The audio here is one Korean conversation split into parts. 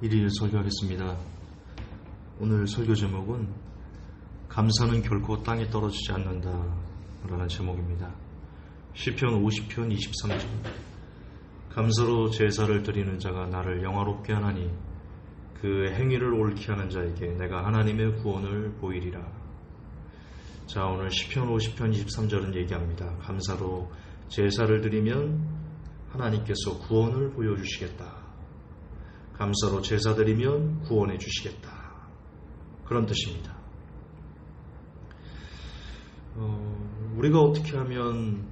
1일 설교하겠습니다. 오늘 설교 제목은 감사는 결코 땅에 떨어지지 않는다 라는 제목입니다. 시편 50편 23절 감사로 제사를 드리는 자가 나를 영화롭게 하나니 그 행위를 옳게 하는 자에게 내가 하나님의 구원을 보이리라. 자, 오늘 시편 50편 23절은 얘기합니다. 감사로 제사를 드리면 하나님께서 구원을 보여주시겠다. 감사로 제사 드리면 구원해 주시겠다. 그런 뜻입니다. 우리가 어떻게 하면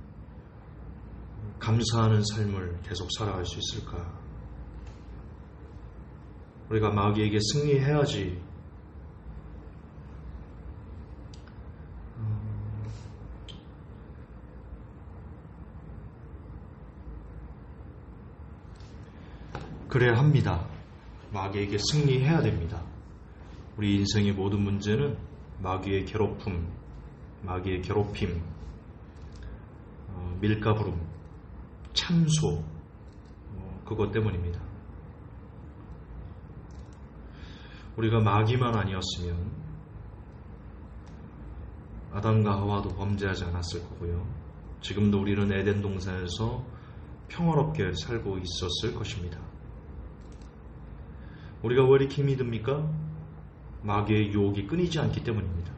감사하는 삶을 계속 살아갈 수 있을까? 우리가 마귀에게 승리해야지 그래야 합니다. 마귀에게 승리해야 됩니다. 우리 인생의 모든 문제는 마귀의 괴롭힘, 밀가부름, 참소, 그것 때문입니다. 우리가 마귀만 아니었으면 아담과 하와도 범죄하지 않았을 거고요. 지금도 우리는 에덴 동산에서 평화롭게 살고 있었을 것입니다. 우리가 왜 이렇게 힘이 듭니까? 마귀의 유혹이 끊이지 않기 때문입니다.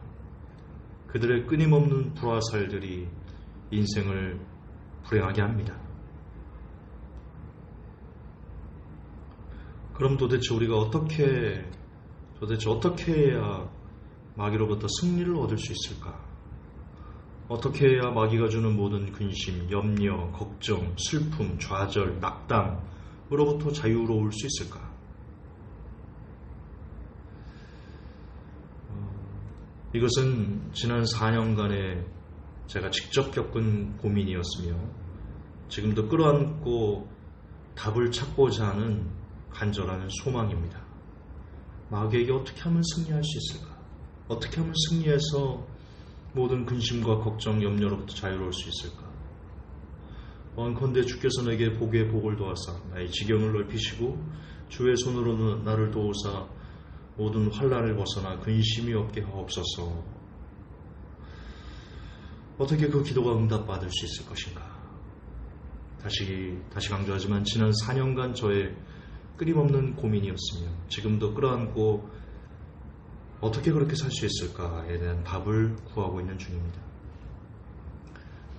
그들의 끊임없는 불화살들이 인생을 불행하게 합니다. 그럼 도대체 우리가 어떻게 해야 마귀로부터 승리를 얻을 수 있을까? 어떻게 해야 마귀가 주는 모든 근심, 염려, 걱정, 슬픔, 좌절, 낙담으로부터 자유로울 수 있을까? 이것은 지난 4년간의 제가 직접 겪은 고민이었으며 지금도 끌어안고 답을 찾고자 하는 간절한 소망입니다. 마귀에게 어떻게 하면 승리할 수 있을까? 어떻게 하면 승리해서 모든 근심과 걱정, 염려로부터 자유로울 수 있을까? 원컨대 주께서 내게 복의 복을 도하사 나의 지경을 넓히시고 주의 손으로 나를 도우사 모든 환난을 벗어나 근심이 없게 하옵소서. 어떻게 그 기도가 응답받을 수 있을 것인가? 다시 강조하지만 지난 4년간 저의 끊임없는 고민이었으며 지금도 끌어안고 어떻게 그렇게 살 수 있을까에 대한 답을 구하고 있는 중입니다.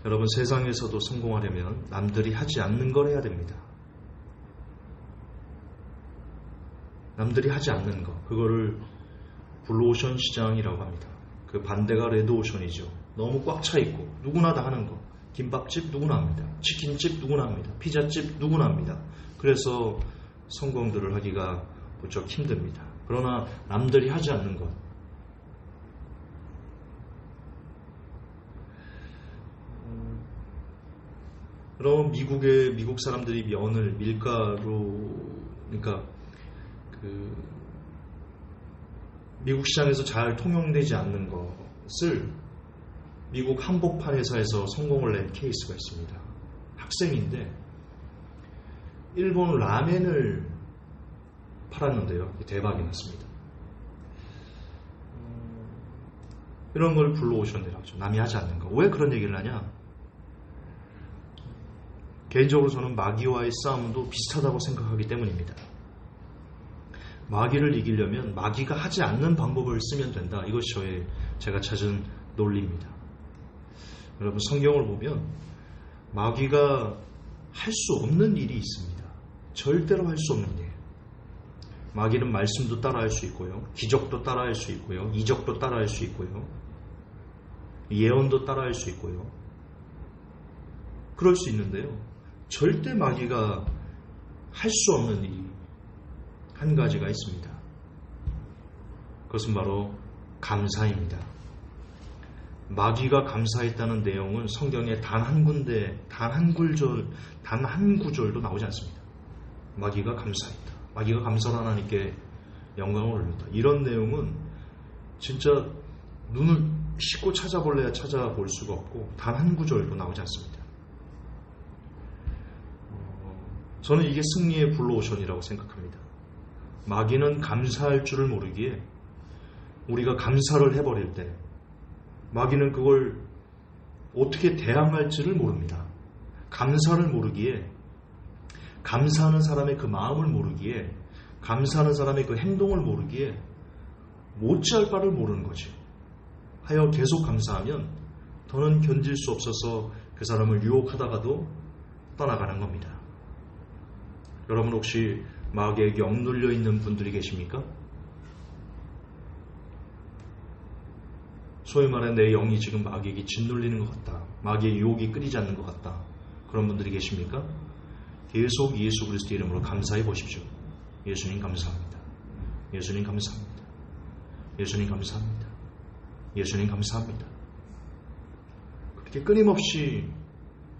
여러분, 세상에서도 성공하려면 남들이 하지 않는 걸 해야 됩니다. 남들이 하지 않는 거, 그거를 블루오션 시장이라고 합니다. 그 반대가 레드오션이죠. 너무 꽉 차 있고 누구나 다 하는 거. 김밥집 누구나 합니다. 치킨집 누구나 합니다. 피자집 누구나 합니다. 그래서 성공들을 하기가 무척 힘듭니다. 그러나 남들이 하지 않는 것, 그럼 미국 사람들이 면을 밀가루, 그러니까 미국 시장에서 잘 통용되지 않는 것을 미국 한복판 회사에서 성공을 낸 케이스가 있습니다. 학생인데 일본 라멘을 팔았는데요. 대박이 났습니다. 이런 걸 블루오션이라고 하죠. 남이 하지 않는 거. 왜 그런 얘기를 하냐? 개인적으로 저는 마귀와의 싸움도 비슷하다고 생각하기 때문입니다. 마귀를 이기려면 마귀가 하지 않는 방법을 쓰면 된다. 이것이 제가 찾은 논리입니다. 여러분, 성경을 보면 마귀가 할 수 없는 일이 있습니다. 절대로 할 수 없는 일. 마귀는 말씀도 따라할 수 있고요. 기적도 따라할 수 있고요. 이적도 따라할 수 있고요. 예언도 따라할 수 있고요. 그럴 수 있는데요. 절대 마귀가 할 수 없는 일이 한 가지가 있습니다. 그것은 바로 감사입니다. 마귀가 감사했다는 내용은 성경에 단 한 구절도 나오지 않습니다. 마귀가 감사했다. 마귀가 감사로 하나님께 영광을 올렸다. 이런 내용은 진짜 눈을 씻고 찾아볼래야 찾아볼 수가 없고 단 한 구절도 나오지 않습니다. 저는 이게 승리의 블루오션이라고 생각합니다. 마귀는 감사할 줄을 모르기에 우리가 감사를 해버릴 때 마귀는 그걸 어떻게 대항할지를 모릅니다. 감사를 모르기에, 감사하는 사람의 그 마음을 모르기에, 감사하는 사람의 그 행동을 모르기에 못지할 바를 모르는 거지. 하여 계속 감사하면 더는 견딜 수 없어서 그 사람을 유혹하다가도 떠나가는 겁니다. 여러분 혹시 마귀에게 억눌려 있는 분들이 계십니까? 소위 말해 내 영이 지금 마귀에게 짓눌리는 것 같다. 마귀의 유혹이 끊이지 않는 것 같다. 그런 분들이 계십니까? 계속 예수 그리스도 이름으로 감사해 보십시오. 예수님 감사합니다. 예수님 감사합니다. 예수님 감사합니다. 예수님 감사합니다. 그렇게 끊임없이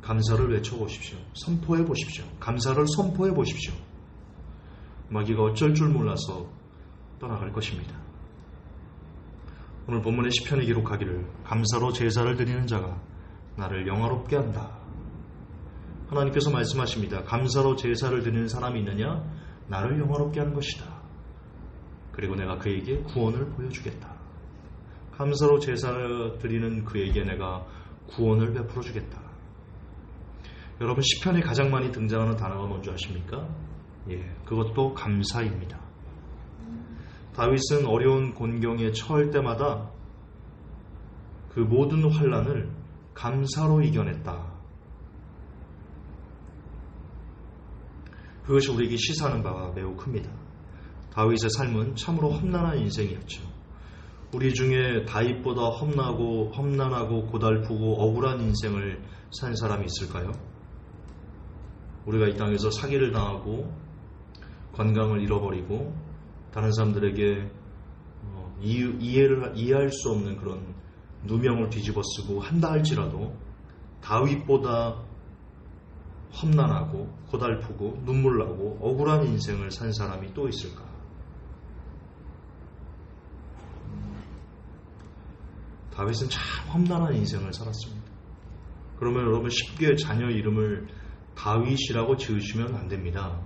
감사를 외쳐보십시오. 선포해 보십시오. 감사를 선포해 보십시오. 마귀가 어쩔 줄 몰라서 떠나갈 것입니다. 오늘 본문의 시편에 기록하기를 감사로 제사를 드리는 자가 나를 영화롭게 한다. 하나님께서 말씀하십니다. 감사로 제사를 드리는 사람이 있느냐? 나를 영화롭게 하는 것이다. 그리고 내가 그에게 구원을 보여주겠다. 감사로 제사를 드리는 그에게 내가 구원을 베풀어 주겠다. 여러분 시편에 가장 많이 등장하는 단어가 뭔지 아십니까? 그것도 감사입니다. 다윗은 어려운 곤경에 처할 때마다 그 모든 환난을 감사로 이겨냈다. 그것이 우리에게 시사하는 바가 매우 큽니다. 다윗의 삶은 참으로 험난한 인생이었죠. 우리 중에 다윗보다 험난하고 고달프고 억울한 인생을 산 사람이 있을까요? 우리가 이 땅에서 사기를 당하고 건강을 잃어버리고 다른 사람들에게 이해할 수 없는 그런 누명을 뒤집어 쓰고 한다 할지라도 다윗보다 험난하고 고달프고 눈물나고 억울한 인생을 산 사람이 또 있을까? 다윗은 참 험난한 인생을 살았습니다. 그러면 여러분 쉽게 자녀 이름을 다윗이라고 지으시면 안 됩니다.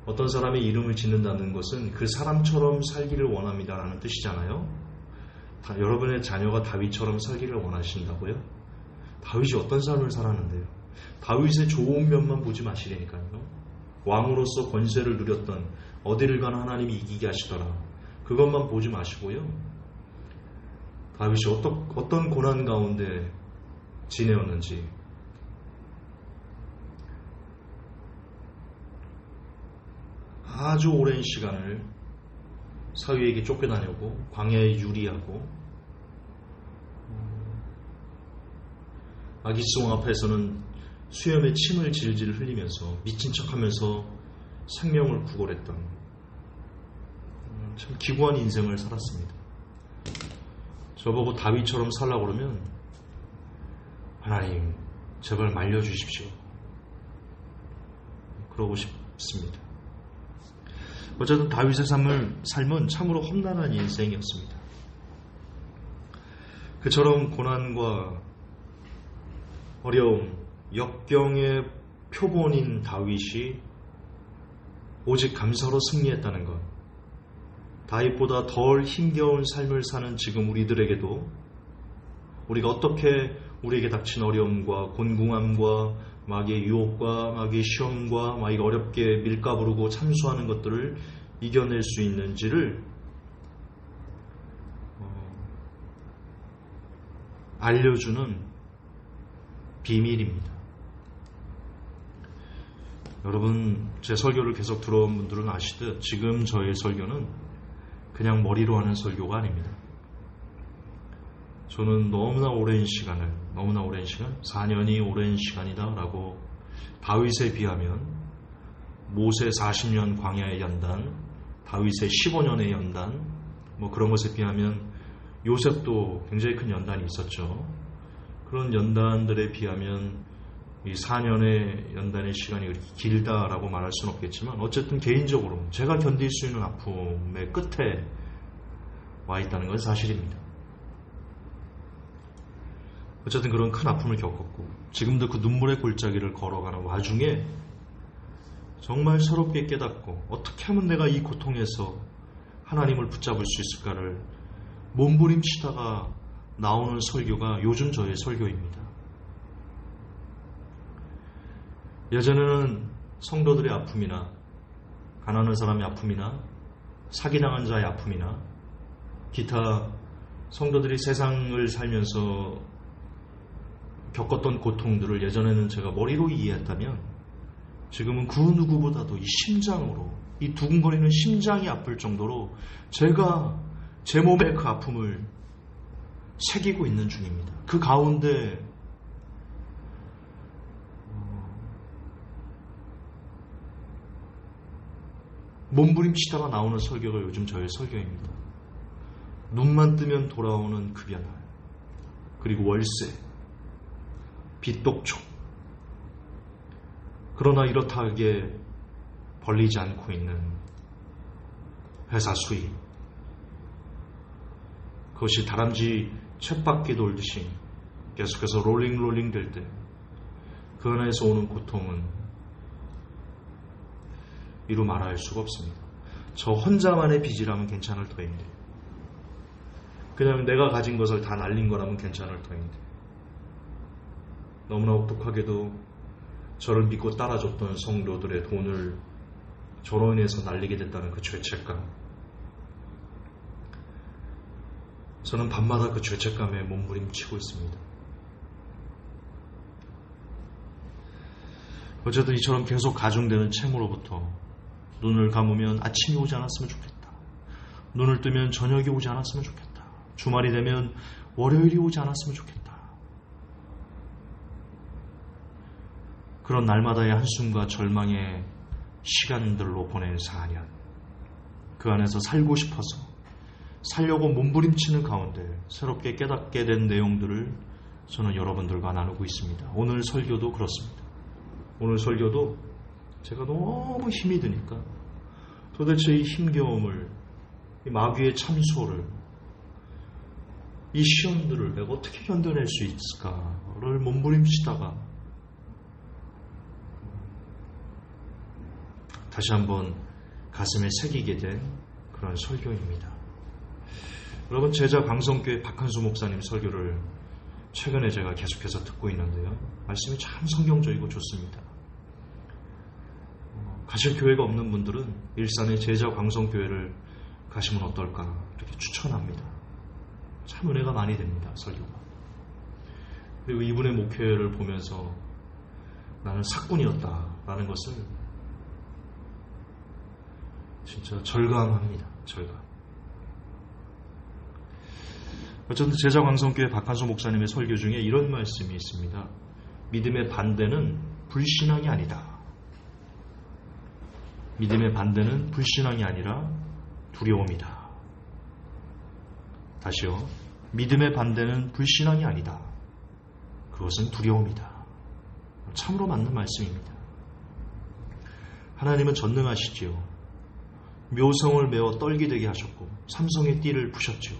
어떤 사람의 이름을 짓는다는 것은 그 사람처럼 살기를 원합니다라는 뜻이잖아요. 여러분의 자녀가 다윗처럼 살기를 원하신다고요? 다윗이 어떤 삶을 살았는데요? 다윗의 좋은 면만 보지 마시라니까요. 왕으로서 권세를 누렸던 어디를 가나 하나님이 이기게 하시더라. 그것만 보지 마시고요. 다윗이 어떤 고난 가운데 지내었는지, 아주 오랜 시간을 사위에게 쫓겨다니고 광야에 유리하고 아기스왕 앞에서는 수염에 침을 질질 흘리면서 미친 척하면서 생명을 구걸했던 참 기구한 인생을 살았습니다. 저보고 다윗처럼 살라고 그러면 하나님 제발 말려주십시오. 그러고 싶습니다. 어쨌든 다윗의 삶은 참으로 험난한 인생이었습니다. 그처럼 고난과 어려움, 역경의 표본인 다윗이 오직 감사로 승리했다는 것, 다윗보다 덜 힘겨운 삶을 사는 지금 우리들에게도 우리가 어떻게 우리에게 닥친 어려움과 곤궁함과 마귀의 유혹과 마귀의 시험과 마귀가 어렵게 밀가부르고 참수하는 것들을 이겨낼 수 있는지를 알려주는 비밀입니다. 여러분 제 설교를 계속 들어온 분들은 아시듯 지금 저의 설교는 그냥 머리로 하는 설교가 아닙니다. 저는 너무나 오랜 시간 4년이 오랜 시간이다 라고 다윗에 비하면 모세 40년 광야의 연단, 다윗의 15년의 연단, 그런 것에 비하면 요셉도 굉장히 큰 연단이 있었죠. 그런 연단들에 비하면 이 4년의 연단의 시간이 그렇게 길다라고 말할 수는 없겠지만 어쨌든 개인적으로 제가 견딜 수 있는 아픔의 끝에 와 있다는 건 사실입니다. 어쨌든 그런 큰 아픔을 겪었고 지금도 그 눈물의 골짜기를 걸어가는 와중에 정말 새롭게 깨닫고 어떻게 하면 내가 이 고통에서 하나님을 붙잡을 수 있을까를 몸부림치다가 나오는 설교가 요즘 저의 설교입니다. 예전에는 성도들의 아픔이나 가난한 사람의 아픔이나 사기당한 자의 아픔이나 기타 성도들이 세상을 살면서 겪었던 고통들을 예전에는 제가 머리로 이해했다면 지금은 그 누구보다도 이 심장으로, 이 두근거리는 심장이 아플 정도로 제가 제 몸에 그 아픔을 새기고 있는 중입니다. 그 가운데 몸부림치다가 나오는 설교가 요즘 저의 설교입니다. 눈만 뜨면 돌아오는 급여날, 그리고 월세, 빚독촉. 그러나 이렇다하게 벌리지 않고 있는 회사 수입, 그것이 다람쥐 쳇바퀴 돌듯이 계속해서 롤링 될 때 그 안에서 오는 고통은 이루 말할 수가 없습니다. 저 혼자만의 빚이라면 괜찮을 터인데, 그냥 내가 가진 것을 다 날린 거라면 괜찮을 터인데, 너무나 혹독하게도 저를 믿고 따라줬던 성도들의 돈을 저로 인해서 날리게 됐다는 그 죄책감, 저는 밤마다 그 죄책감에 몸부림치고 있습니다. 어쨌든 이처럼 계속 가중되는 채무로부터 눈을 감으면 아침이 오지 않았으면 좋겠다. 눈을 뜨면 저녁이 오지 않았으면 좋겠다. 주말이 되면 월요일이 오지 않았으면 좋겠다. 그런 날마다의 한숨과 절망의 시간들로 보낸 4년. 그 안에서 살고 싶어서 살려고 몸부림치는 가운데 새롭게 깨닫게 된 내용들을 저는 여러분들과 나누고 있습니다. 오늘 설교도 그렇습니다. 오늘 설교도 제가 너무 힘이 드니까 도대체 이 힘겨움을, 이 마귀의 참소를, 이 시험들을 내가 어떻게 견뎌낼 수 있을까를 몸부림치다가 다시 한번 가슴에 새기게 된 그런 설교입니다. 여러분, 제자 광성교회 박한수 목사님 설교를 최근에 제가 계속해서 듣고 있는데요. 말씀이 참 성경적이고 좋습니다. 가실 교회가 없는 분들은 일산의 제자 광성교회를 가시면 어떨까 이렇게 추천합니다. 참 은혜가 많이 됩니다, 설교가. 그리고 이분의 목회를 보면서 나는 사꾼이었다라는 것을 진짜 절감합니다. 절감. 어쨌든 제자광성교회 박한수 목사님의 설교 중에 이런 말씀이 있습니다. 믿음의 반대는 불신앙이 아니다. 믿음의 반대는 불신앙이 아니라 두려움이다. 다시요. 믿음의 반대는 불신앙이 아니다. 그것은 두려움이다. 참으로 맞는 말씀입니다. 하나님은 전능하시지요. 묘성을 메어 떨기되게 하셨고 삼성의 띠를 부셨지요.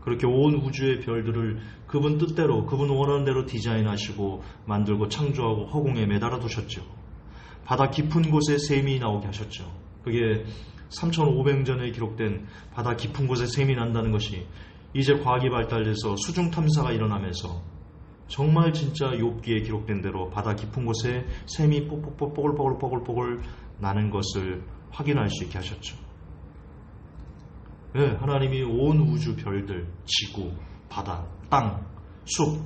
그렇게 온 우주의 별들을 그분 뜻대로, 그분 원하는 대로 디자인하시고 만들고 창조하고 허공에 매달아 두셨죠. 바다 깊은 곳에 샘이 나오게 하셨죠. 그게 3,500년전에 기록된 바다 깊은 곳에 샘이 난다는 것이 이제 과학이 발달돼서 수중 탐사가 일어나면서 정말 진짜 욥기에 기록된 대로 바다 깊은 곳에 샘이 뽀글뽀글 나는 것을 확인할 수 있게 하셨죠. 네, 하나님이 온 우주 별들, 지구, 바다, 땅, 숲,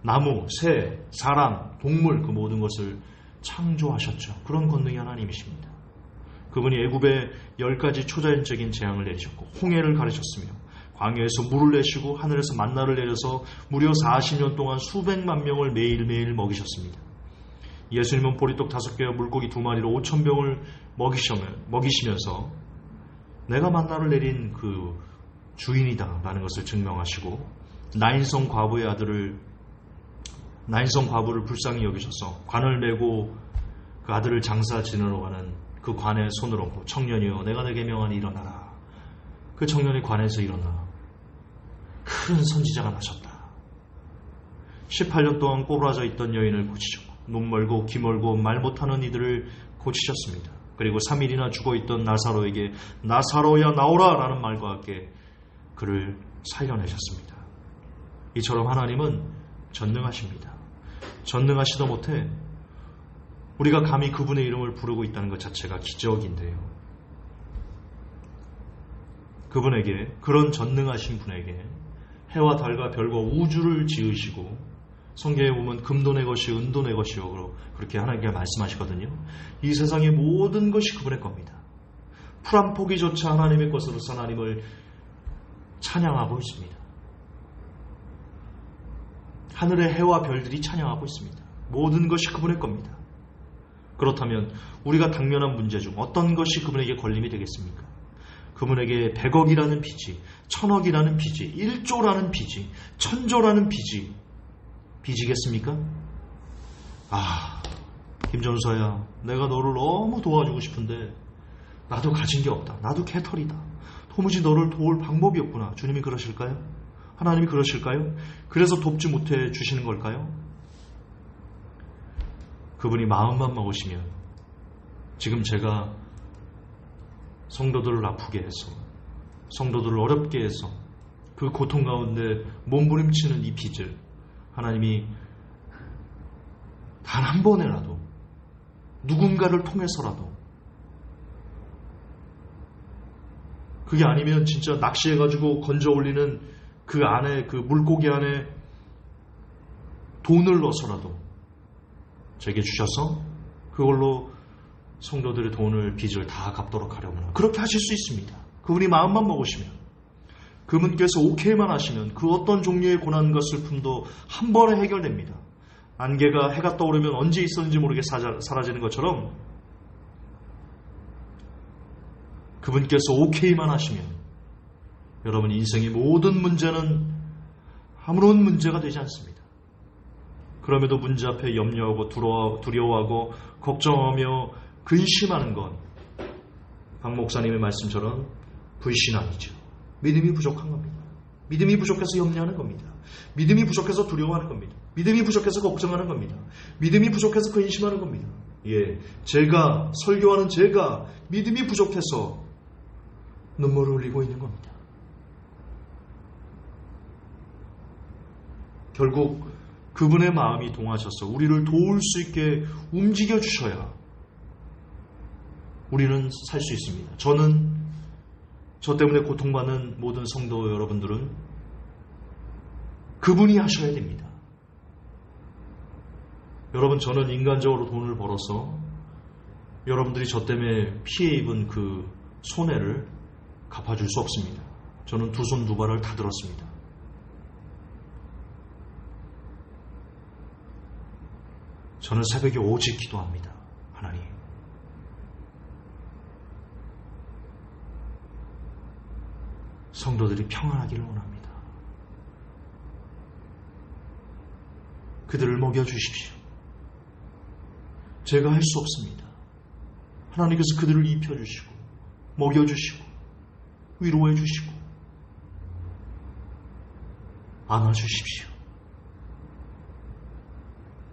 나무, 새, 사람, 동물 그 모든 것을 창조하셨죠. 그런 권능이 하나님이십니다. 그분이 애굽에 10가지 초자연적인 재앙을 내리셨고 홍해를 가르셨으며 광야에서 물을 내시고 하늘에서 만나를 내려서 무려 40년 동안 수백만 명을 매일매일 먹이셨습니다. 예수님은 보리떡 5개와 물고기 2마리로 5,000병을 먹이시면서 내가 만나를 내린 그 주인이다 라는 것을 증명하시고 나인성 과부를 불쌍히 여기셔서 관을 메고 그 아들을 장사 지내러 가는 그 관에 손을 얹고 청년이여 내가 내게 명하니 일어나라. 그 청년이 관에서 일어나 큰 선지자가 나셨다. 18년 동안 꼬부라져 있던 여인을 고치셨고 눈 멀고 귀 멀고 말 못하는 이들을 고치셨습니다. 그리고 3일이나 죽어있던 나사로에게 나사로야 나오라 라는 말과 함께 그를 살려내셨습니다. 이처럼 하나님은 전능하십니다. 전능하시다 못해 우리가 감히 그분의 이름을 부르고 있다는 것 자체가 기적인데요. 그분에게, 그런 전능하신 분에게 해와 달과 별과 우주를 지으시고, 성경에 보면 금도 내 것이 은도 내 것이요 그렇게 하나님께 말씀하시거든요. 이 세상의 모든 것이 그분의 겁니다. 풀 한 포기조차 하나님의 것으로서 하나님을 찬양하고 있습니다. 하늘의 해와 별들이 찬양하고 있습니다. 모든 것이 그분의 겁니다. 그렇다면 우리가 당면한 문제 중 어떤 것이 그분에게 걸림이 되겠습니까? 그분에게 100억이라는 빚이, 1000억이라는 빚이, 1조라는 빚이, 1000조라는 빚이 빚이겠습니까? 김전사야, 내가 너를 너무 도와주고 싶은데 나도 가진 게 없다. 나도 개털이다. 도무지 너를 도울 방법이 없구나. 주님이 그러실까요? 하나님이 그러실까요? 그래서 돕지 못해 주시는 걸까요? 그분이 마음만 먹으시면, 지금 제가 성도들을 아프게 해서, 성도들을 어렵게 해서 그 고통 가운데 몸부림치는 이 빚을 하나님이 단 한 번에라도 누군가를 통해서라도, 그게 아니면 진짜 낚시해가지고 건져 올리는 그 안에, 그 물고기 안에 돈을 넣어서라도 제게 주셔서 그걸로 성도들의 돈을, 빚을 다 갚도록 하려면 그렇게 하실 수 있습니다. 그분이 마음만 먹으시면, 그분께서 오케이만 하시면 그 어떤 종류의 고난과 슬픔도 한 번에 해결됩니다. 안개가 해가 떠오르면 언제 있었는지 모르게 사라지는 것처럼 그분께서 오케이만 하시면 여러분 인생의 모든 문제는 아무런 문제가 되지 않습니다. 그럼에도 문제 앞에 염려하고 두려워하고 걱정하며 근심하는 건 박 목사님의 말씀처럼 불신앙이죠. 믿음이 부족한 겁니다. 믿음이 부족해서 염려하는 겁니다. 믿음이 부족해서 두려워하는 겁니다. 믿음이 부족해서 걱정하는 겁니다. 믿음이 부족해서 근심하는 겁니다. 제가 설교하는 제가 믿음이 부족해서 눈물을 흘리고 있는 겁니다. 결국 그분의 마음이 동하셔서 우리를 도울 수 있게 움직여 주셔야 우리는 살 수 있습니다. 저 때문에 고통받는 모든 성도 여러분들은 그분이 하셔야 됩니다. 여러분, 저는 인간적으로 돈을 벌어서 여러분들이 저 때문에 피해 입은 그 손해를 갚아줄 수 없습니다. 저는 두 손 두 발을 다 들었습니다. 저는 새벽에 오직 기도합니다. 하나님, 성도들이 평안하기를 원합니다. 그들을 먹여주십시오. 제가 할 수 없습니다. 하나님께서 그들을 입혀주시고 먹여주시고 위로해주시고 안아주십시오.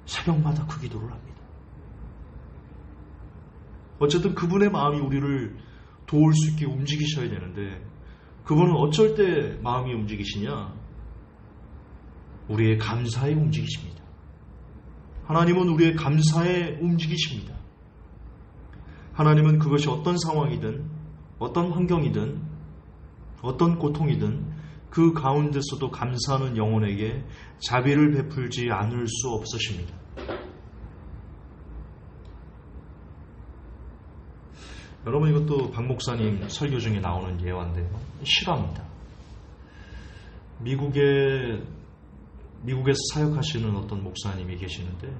새벽마다 그 기도를 합니다. 어쨌든 그분의 마음이 우리를 도울 수 있게 움직이셔야 되는데, 그분은 어쩔 때 마음이 움직이시냐? 우리의 감사에 움직이십니다. 하나님은 우리의 감사에 움직이십니다. 하나님은 그것이 어떤 상황이든 어떤 환경이든 어떤 고통이든 그 가운데서도 감사하는 영혼에게 자비를 베풀지 않을 수 없으십니다. 여러분, 이것도 박 목사님 설교 중에 나오는 예화인데요. 실화입니다. 미국에서 사역하시는 어떤 목사님이 계시는데,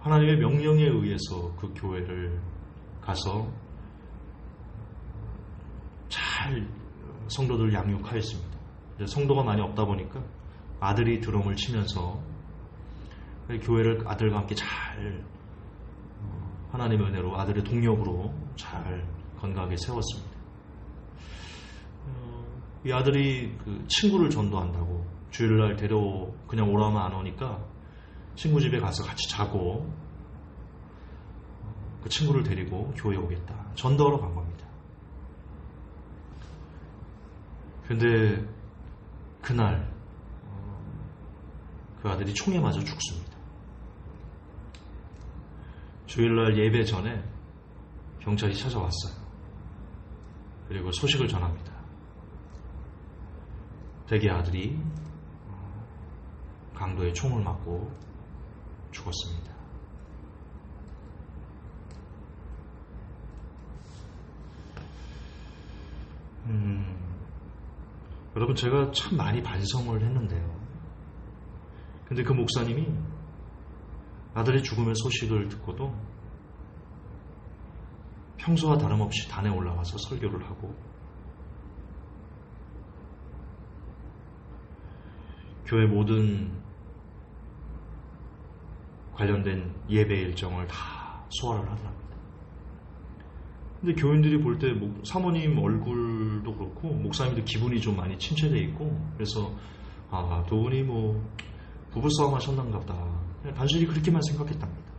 하나님의 명령에 의해서 그 교회를 가서 잘 성도들 양육하였습니다. 성도가 많이 없다 보니까 아들이 드럼을 치면서 교회를 아들과 함께 잘, 하나님의 은혜로 아들의 동력으로 잘 건강하게 세웠습니다. 이 아들이 그 친구를 전도한다고 주일날 그냥 오라면 안 오니까 친구 집에 가서 같이 자고, 그 친구를 데리고 교회에 오겠다. 전도하러 간 겁니다. 근데 그날 그 아들이 총에 맞아 죽습니다. 주일날 예배 전에 경찰이 찾아왔어요. 그리고 소식을 전합니다. 대개 아들이 강도에 총을 맞고 죽었습니다. 여러분, 제가 참 많이 반성을 했는데요. 근데 그 목사님이 아들의 죽음의 소식을 듣고도 평소와 다름없이 단에 올라와서 설교를 하고 교회 모든 관련된 예배 일정을 다 소화를 하더랍니다. 근데 교인들이 볼 때 사모님 얼굴도 그렇고 목사님도 기분이 좀 많이 침체되어 있고, 그래서 두 분이 부부싸움 하셨는가 보다, 그냥 단순히 그렇게만 생각했답니다.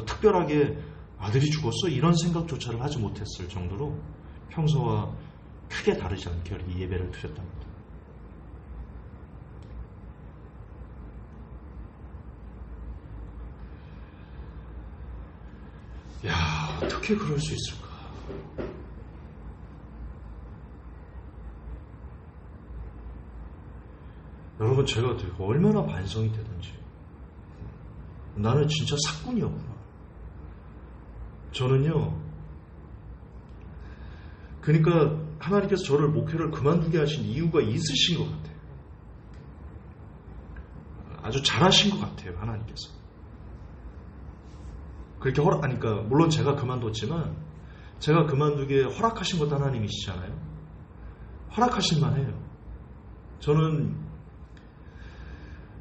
특별하게 아들이 죽었어? 이런 생각조차를 하지 못했을 정도로 평소와 크게 다르지 않게 이 예배를 드렸답니다. 야, 어떻게 그럴 수 있을까? 여러분, 제가 얼마나 반성이 되든지 나는 진짜 사꾼이었구나. 저는요, 그러니까 하나님께서 저를 목회를 그만두게 하신 이유가 있으신 것 같아요. 아주 잘하신 것 같아요, 하나님께서. 그렇게 허락하니까, 물론 제가 그만뒀지만 제가 그만두게 허락하신 것도 하나님이시잖아요. 허락하실 만해요. 저는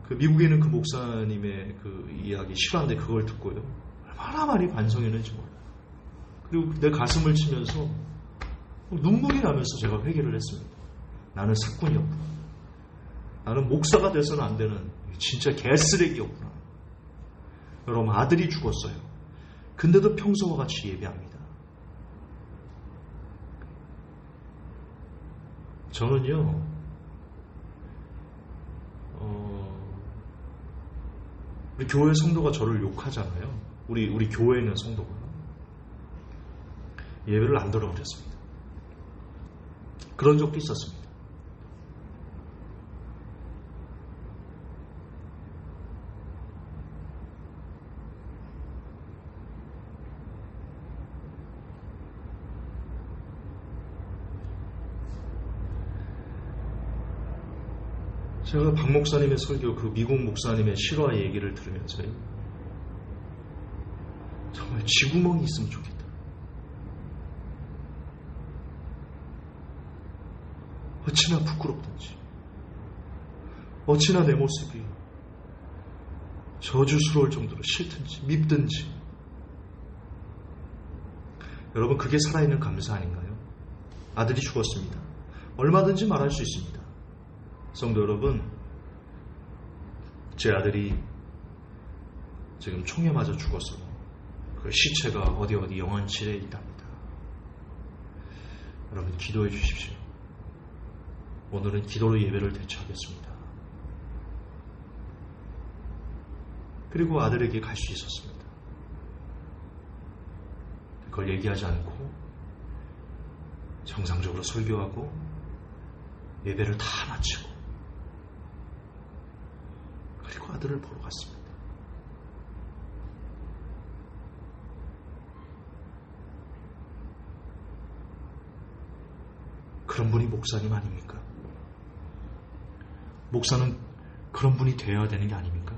그 미국에 있는 그 목사님의 그 이야기 실화인데 그걸 듣고요, 얼마나 많이 반성했는지 몰라요. 그리고 내 가슴을 치면서 눈물이 나면서 제가 회개를 했습니다. 나는 사꾼이었구나. 나는 목사가 돼서는 안 되는 진짜 개쓰레기였구나. 여러분, 아들이 죽었어요. 근데도 평소와 같이 예배합니다. 저는요, 우리 교회 성도가 저를 욕하잖아요. 우리 교회에 있는 성도가 예배를 안 들어버렸습니다. 그런 적도 있었습니다. 제가 박 목사님의 설교, 그 미국 목사님의 실화 얘기를 들으면서요, 정말 쥐구멍이 있으면 좋겠다. 어찌나 부끄럽든지, 어찌나 내 모습이 저주스러울 정도로 싫든지 밉든지. 여러분, 그게 살아있는 감사 아닌가요? 아들이 죽었습니다. 얼마든지 말할 수 있습니다. 성도 여러분, 제 아들이 지금 총에 맞아 죽었어요. 그 시체가 어디 영안실에 있답니다. 여러분, 기도해 주십시오. 오늘은 기도로 예배를 대처하겠습니다. 그리고 아들에게 갈 수 있었습니다. 그걸 얘기하지 않고 정상적으로 설교하고 예배를 다 마치고 그리고 아들을 보러 갔습니다. 그런 분이 목사님 아닙니까? 목사는 그런 분이 되어야 되는 게 아닙니까?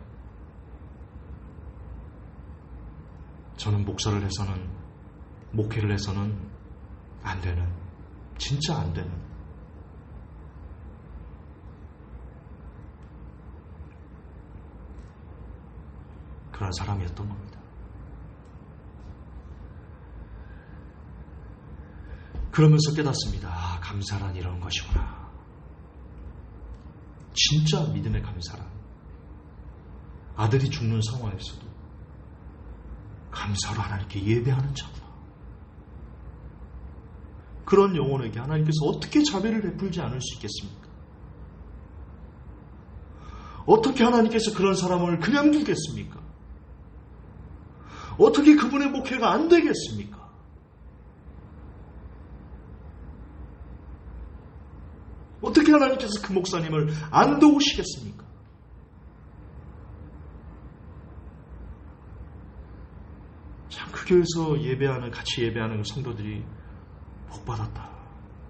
저는 목사를 해서는, 목회를 해서는 안 되는, 진짜 안 되는 그런 사람이었던 겁니다. 그러면서 깨닫습니다. 감사란 이런 것이구나. 진짜 믿음의 감사란, 아들이 죽는 상황에서도 감사로 하나님께 예배하는 자구나. 그런 영혼에게 하나님께서 어떻게 자비를 베풀지 않을 수 있겠습니까? 어떻게 하나님께서 그런 사람을 그냥 두겠습니까? 어떻게 그분의 목회가 안 되겠습니까? 어떻게 하나님께서 그 목사님을 안 도우시겠습니까? 참 그 교회에서 예배하는, 같이 예배하는 성도들이 복받았다.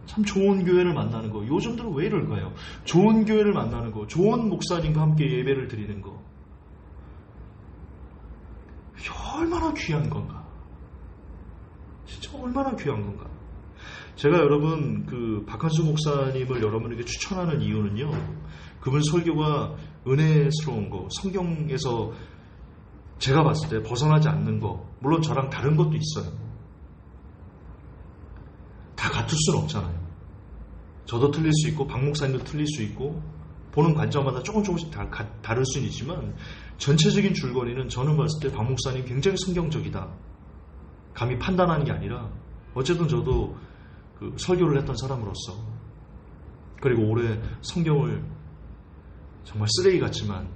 참 좋은 교회를 만나는 거. 요즘들은 왜 이럴까요? 좋은 교회를 만나는 거, 좋은 목사님과 함께 예배를 드리는 거, 얼마나 귀한 건가. 진짜 얼마나 귀한 건가. 제가 여러분 박한수 목사님을 여러분에게 추천하는 이유는요, 그분 설교가 은혜스러운 거, 성경에서 제가 봤을 때 벗어나지 않는 거, 물론 저랑 다른 것도 있어요. 다 같을 수는 없잖아요. 저도 틀릴 수 있고 박 목사님도 틀릴 수 있고 보는 관점마다 조금씩 다를 수는 있지만, 전체적인 줄거리는 저는 봤을 때 박 목사님 굉장히 성경적이다, 감히 판단하는 게 아니라, 어쨌든 저도 설교를 했던 사람으로서, 그리고 오래 성경을 정말 쓰레기 같지만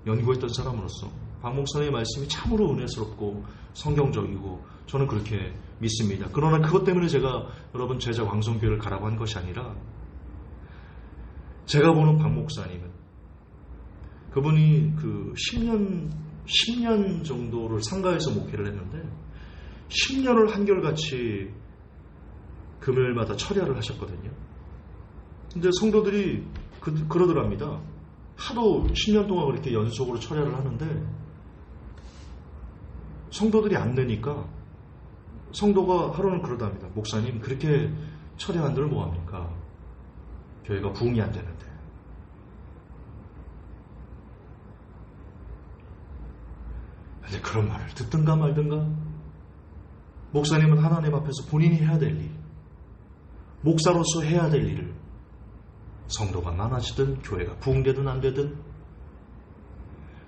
연구했던 사람으로서 박 목사님의 말씀이 참으로 은혜스럽고 성경적이고 저는 그렇게 믿습니다. 그러나 그것 때문에 제가 여러분 제자 광성교회를 가라고 한 것이 아니라, 제가 보는 박 목사님은 그분이 10년 정도를 상가에서 목회를 했는데 10년을 한결같이 금요일마다 철야를 하셨거든요. 근데 성도들이 그러더랍니다. 하도 10년 동안 그렇게 연속으로 철야를 하는데 성도들이 안 되니까 성도가 하루는 그러답니다. 목사님, 그렇게 철야한들 뭐합니까? 교회가 부흥이 안 되는데. 근데 그런 말을 듣든가 말든가, 목사님은 하나님 앞에서 본인이 해야 될 일, 목사로서 해야 될 일을, 성도가 많아지든 교회가 부흥되든 안 되든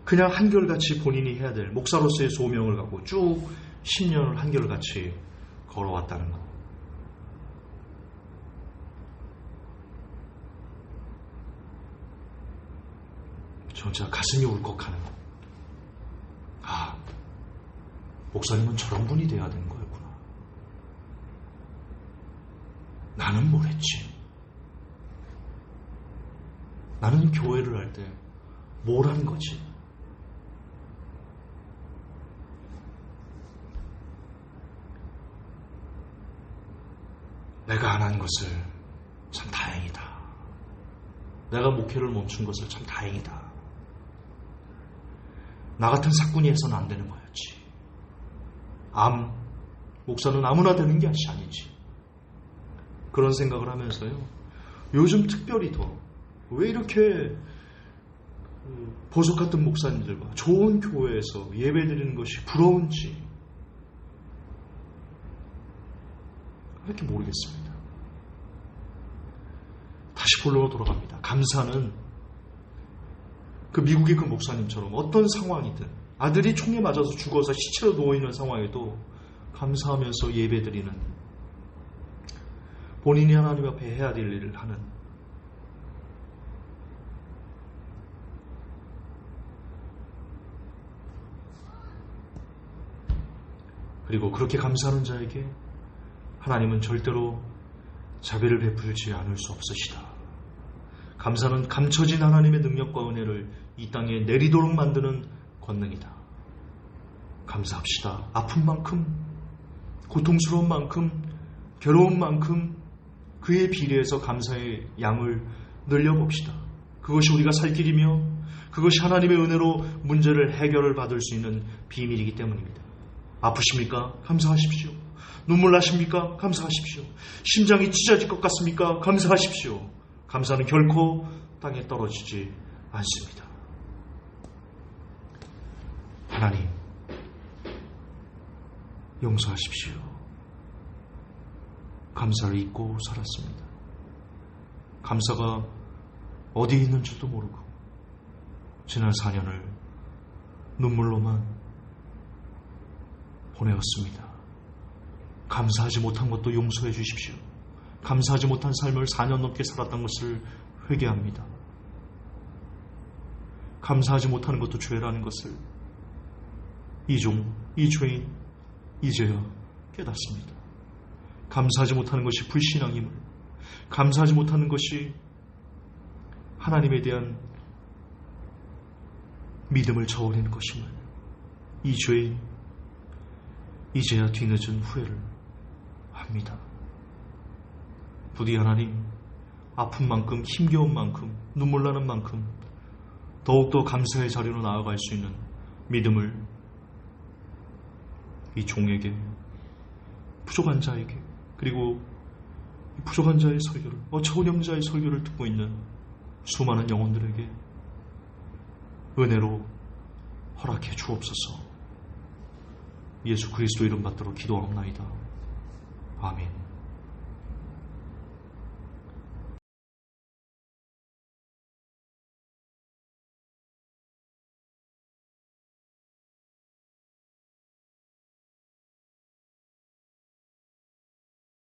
그냥 한결같이 본인이 해야 될 목사로서의 소명을 갖고 쭉 10년을 한결같이 걸어왔다는 것. 진짜 가슴이 울컥하는 것. 아, 목사님은 저런 분이 돼야 되는 거였구나. 나는 뭘 했지? 나는 교회를 할 때 뭘 한 거지? 내가 안 한 것을 참 다행이다. 내가 목회를 멈춘 것을 참 다행이다. 나 같은 사꾼이 해서는 안 되는 거였지. 목사는 아무나 되는 게 아니지. 그런 생각을 하면서요, 요즘 특별히 더 왜 이렇게 보석 같은 목사님들과 좋은 교회에서 예배드리는 것이 부러운지 왜 이렇게 모르겠습니다. 다시 본론으로 돌아갑니다. 감사는 미국의 그 목사님처럼 어떤 상황이든, 아들이 총에 맞아서 죽어서 시체로 누워있는 상황에도 감사하면서 예배드리는, 본인이 하나님 앞에 해야 될 일을 하는, 그리고 그렇게 감사하는 자에게 하나님은 절대로 자비를 베풀지 않을 수 없으시다. 감사는 감춰진 하나님의 능력과 은혜를 이 땅에 내리도록 만드는 권능이다. 감사합시다. 아픈 만큼, 고통스러운 만큼, 괴로운 만큼 그에 비례해서 감사의 양을 늘려봅시다. 그것이 우리가 살 길이며 그것이 하나님의 은혜로 문제를 해결을 받을 수 있는 비밀이기 때문입니다. 아프십니까? 감사하십시오. 눈물 나십니까? 감사하십시오. 심장이 찢어질 것 같습니까? 감사하십시오. 감사는 결코 땅에 떨어지지 않습니다. 하나님, 용서하십시오. 감사를 잊고 살았습니다. 감사가 어디에 있는 줄도 모르고 지난 4년을 눈물로만 보내었습니다. 감사하지 못한 것도 용서해 주십시오. 감사하지 못한 삶을 4년 넘게 살았던 것을 회개합니다. 감사하지 못하는 것도 죄라는 것을 이 죄인 이제야 깨닫습니다. 감사하지 못하는 것이 불신앙임을, 감사하지 못하는 것이 하나님에 대한 믿음을 저버리는 것임을 이 죄인 이제야 뒤늦은 후회를 합니다. 부디 하나님, 아픈 만큼, 힘겨운 만큼, 눈물 나는 만큼 더욱더 감사의 자리로 나아갈 수 있는 믿음을 이 종에게, 부족한 자에게, 그리고 부족한 자의 설교를, 어처구니 없는 자의 설교를 듣고 있는 수많은 영혼들에게 은혜로 허락해 주옵소서. 예수 그리스도 이름 받들어 기도하옵나이다. 아멘.